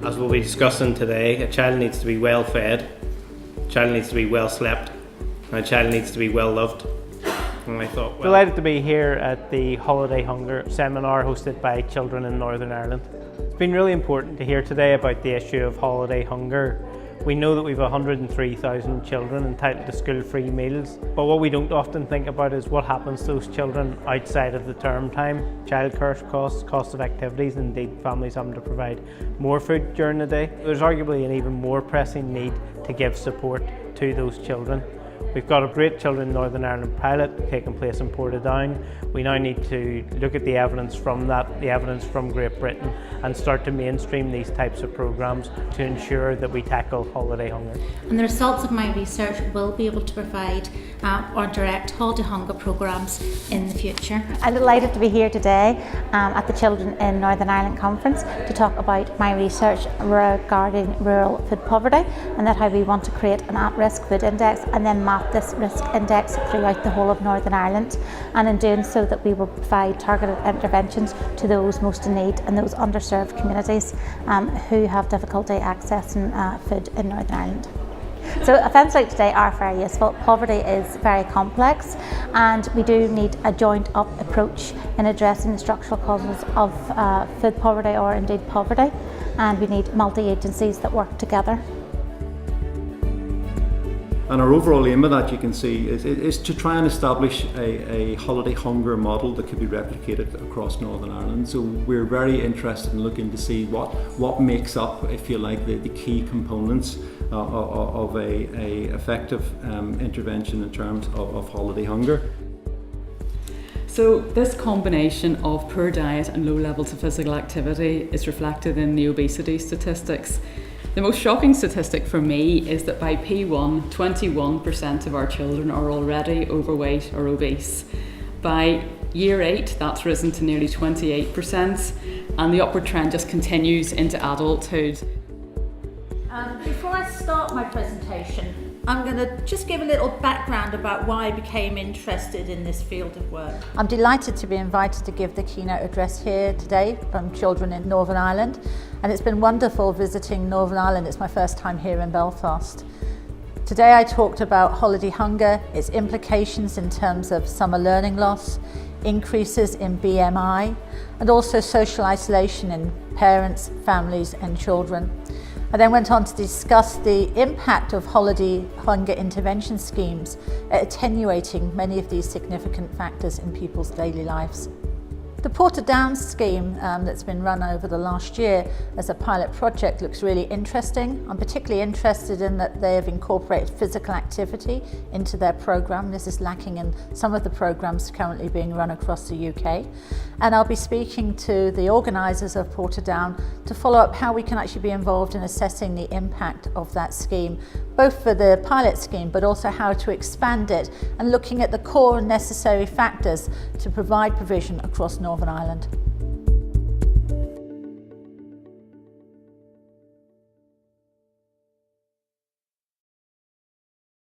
As we'll be discussing today, a child needs to be well fed, a child needs to be well slept, and a child needs to be well loved. And I thought, delighted to be here at the Holiday Hunger seminar hosted by children in Northern Ireland. It's been really important to hear today about the issue of holiday hunger. We know that we have 103,000 children entitled to school-free meals, but what we don't often think about is what happens to those children outside of the term time. Childcare costs, cost of activities, and indeed families having to provide more food during the day. There's arguably an even more pressing need to give support to those children. We've got a great Children in Northern Ireland pilot taking place in Portadown. We now need to look at the evidence from that, the evidence from Great Britain, and start to mainstream these types of programmes to ensure that we tackle holiday hunger. And the results of my research will be able to provide or direct holiday hunger programmes in the future. I'm delighted to be here today at the Children in Northern Ireland conference to talk about my research regarding rural food poverty, and that how we want to create an at-risk food index and then map this risk index throughout the whole of Northern Ireland, and in doing so that we will provide targeted interventions to those most in need and those underserved communities who have difficulty accessing food in Northern Ireland. So events like today are very useful. Poverty is very complex, and we do need a joint up approach in addressing the structural causes of food poverty or indeed poverty, and we need multi-agencies that work together. And our overall aim of that, you can see, is to try and establish a holiday hunger model that could be replicated across Northern Ireland. So we're very interested in looking to see what makes up, if you like, the key components of a effective intervention in terms of holiday hunger. So this combination of poor diet and low levels of physical activity is reflected in the obesity statistics. The most shocking statistic for me is that by P1, 21% of our children are already overweight or obese. By year 8, that's risen to nearly 28%, and the upward trend just continues into adulthood. Before I start my presentation, I'm going to just give a little background about why I became interested in this field of work. I'm delighted to be invited to give the keynote address here today from Children in Northern Ireland, and it's been wonderful visiting Northern Ireland. It's my first time here in Belfast. Today I talked about holiday hunger, its implications in terms of summer learning loss, increases in BMI, and also social isolation in parents, families and children. I then went on to discuss the impact of holiday hunger intervention schemes at attenuating many of these significant factors in people's daily lives. The Portadown scheme that's been run over the last year as a pilot project looks really interesting. I'm particularly interested in that they have incorporated physical activity into their programme. This is lacking in some of the programmes currently being run across the UK. And I'll be speaking to the organisers of Portadown to follow up how we can actually be involved in assessing the impact of that scheme, both for the pilot scheme but also how to expand it and looking at the core and necessary factors to provide provision across Northern Ireland.